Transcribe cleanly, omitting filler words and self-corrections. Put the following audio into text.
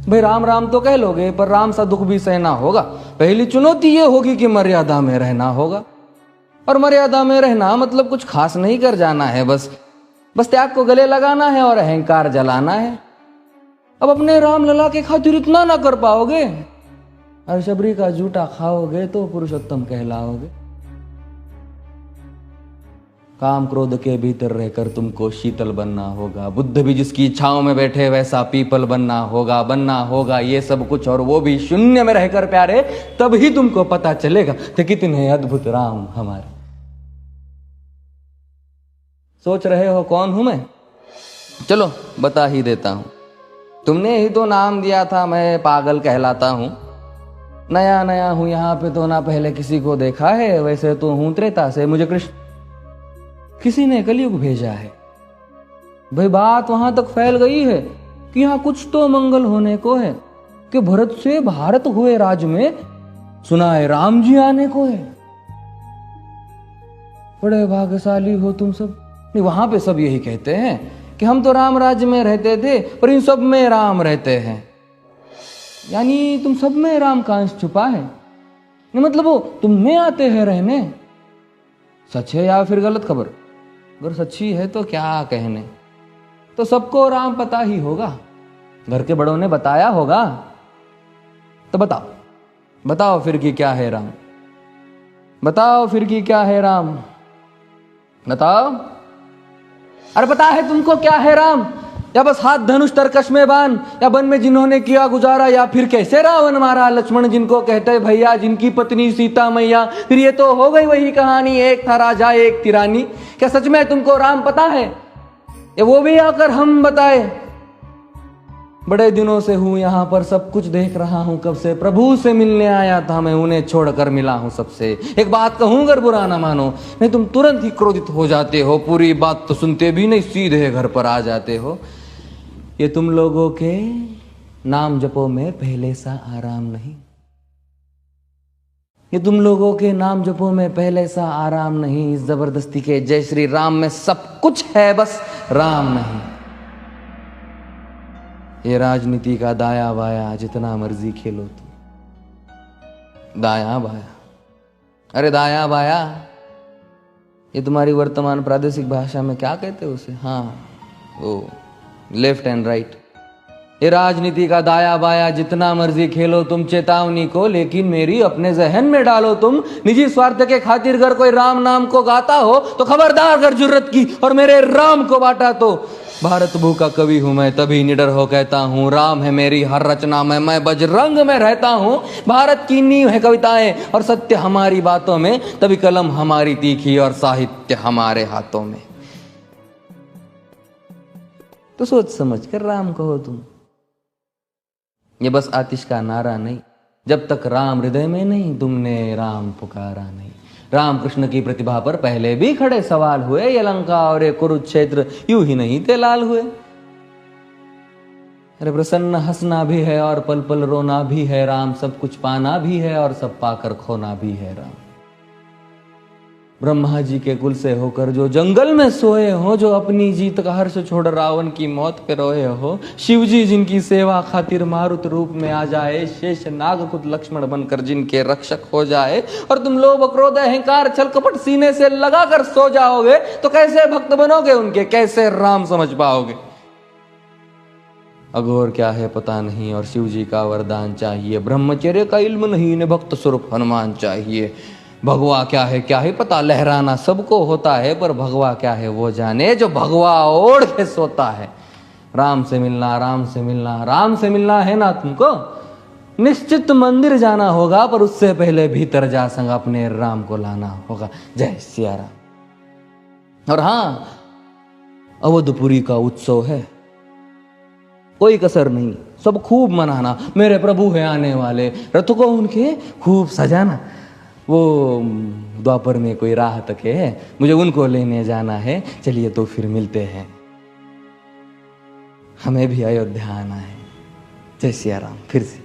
भाई राम राम तो कह लोगे, पर राम सा दुख भी सहना होगा। पहली चुनौती ये होगी कि मर्यादा में रहना होगा। और मर्यादा में रहना मतलब कुछ खास नहीं कर जाना है, बस त्याग को गले लगाना है और अहंकार जलाना है। अब अपने राम लला के खातिर इतना ना कर पाओगे, और शबरी का जूठा खाओगे तो पुरुषोत्तम कहलाओगे। काम क्रोध के भीतर रहकर तुमको शीतल बनना होगा। बुद्ध भी जिसकी इच्छाओं में बैठे वैसा पीपल बनना होगा ये सब कुछ, और वो भी शून्य में रहकर प्यारे। तभी तुमको पता चलेगा कि कितने अद्भुत राम हमारे। सोच रहे हो कौन हूं मैं? चलो बता ही देता हूं। तुमने ही तो नाम दिया था मैं पागल कहलाता हूं। नया नया हूं यहाँ पे तो ना पहले किसी को देखा है। वैसे तो हूं त्रेता से, मुझे कृष्ण किसी ने कलयुग भेजा है। भाई बात वहां तक फैल गई है कि यहाँ कुछ तो मंगल होने को है, कि भरत से भारत हुए राज में सुना है राम जी आने को है। बड़े भाग्यशाली हो तुम सब। नहीं, वहां पे सब यही कहते हैं कि हम तो राम राज्य में रहते थे, पर इन सब में राम रहते हैं। यानी तुम सब में राम का अंश छुपा है। नहीं मतलब वो तुम में आते हैं रहने। सच है या फिर गलत खबर? अगर सच्ची है तो क्या कहने, तो सबको राम पता ही होगा। घर के बड़ों ने बताया होगा। तो बताओ फिर कि क्या है राम? बताओ फिर कि क्या है राम? बताओ। अरे पता है तुमको क्या है राम? या बस हाथ धनुष तरकश में बांध, या वन में जिन्होंने किया गुजारा, या फिर कैसे रावण मारा लक्ष्मण जिनको कहते भैया, जिनकी पत्नी सीता मैया। फिर ये तो हो गई वही कहानी, एक था राजा एक थी रानी। क्या सच में तुमको राम पता है, या वो भी आकर हम बताए? बड़े दिनों से हूं यहाँ पर, सब कुछ देख रहा हूं कब से। प्रभु से मिलने आया था मैं, उन्हें छोड़कर मिला हूं सबसे। एक बात कहूं अगर बुरा ना मानो, नहीं तुम तुरंत ही क्रोधित हो जाते हो। पूरी बात तो सुनते भी नहीं, सीधे घर पर आ जाते हो। ये तुम लोगों के नाम जपो में पहले सा आराम नहीं। ये तुम लोगों के नाम जपो में पहले सा आराम नहीं। इस जबरदस्ती के जय श्री राम में सब कुछ है, बस राम नहीं। ये राजनीति का दाया बाया जितना मर्जी खेलो तुम। दाया बाया, अरे दाया बाया, ये तुम्हारी वर्तमान प्रादेशिक भाषा में क्या कहते हो उसे? हाँ, वो लेफ्ट एंड राइट। ये राजनीति का दाया बाया जितना मर्जी खेलो तुम चेतावनी को, लेकिन मेरी अपने जहन में डालो तुम। निजी स्वार्थ के खातिर अगर कोई राम नाम को गाता हो तो खबरदार अगर जुर्रत की और मेरे राम को बांटा तो। भारत भू का कवि हूं मैं, तभी निडर हो कहता हूं राम है मेरी हर रचना में। मैं बजरंग में रहता हूं। भारत की नींव है कविताएं और सत्य हमारी बातों में, तभी कलम हमारी तीखी और साहित्य हमारे हाथों में। तो सोच समझ कर राम कहो तुम। ये बस आतिश का नारा नहीं, जब तक राम हृदय में नहीं तुमने राम पुकारा नहीं। राम कृष्ण की प्रतिभा पर पहले भी खड़े सवाल हुए। ये लंका और ये कुरुक्षेत्र यूं ही नहीं थे लाल हुए। अरे प्रसन्न हंसना भी है और पल पल रोना भी है राम। सब कुछ पाना भी है और सब पाकर खोना भी है राम। ब्रह्मा जी के कुल से होकर जो जंगल में सोए हो, जो अपनी जीत का हर्ष छोड़ रावण की मौत पे रोए हो। शिव जी जिनकी सेवा खातिर मारुत रूप में आ जाए। शेष नाग खुद लक्ष्मण बनकर जिनके रक्षक हो जाए। और तुम लोभ क्रोध अहंकार छल कपट सीने से लगा कर सो जाओगे तो कैसे भक्त बनोगे उनके, कैसे राम समझ पाओगे? अघोर क्या है पता नहीं और शिव जी का वरदान चाहिए। ब्रह्मचर्य का इल्म नहीं, इन्हें भक्त स्वरूप हनुमान चाहिए। भगवा क्या है पता, लहराना सबको होता है, पर भगवा क्या है वो जाने जो भगवा ओढ़ के सोता है। राम से मिलना, राम से मिलना, राम से मिलना है ना तुमको? निश्चित मंदिर जाना होगा, पर उससे पहले भीतर जा संग अपने राम को लाना होगा। जय सिया राम। और हाँ, अवधपुरी का उत्सव है, कोई कसर नहीं, सब खूब मनाना। मेरे प्रभु है आने वाले, रथ को उनके खूब सजाना। वो द्वापर में कोई राह तक है, मुझे उनको लेने जाना है। चलिए तो फिर मिलते हैं, हमें भी अयोध्या आना है। जय सिया राम। फिर से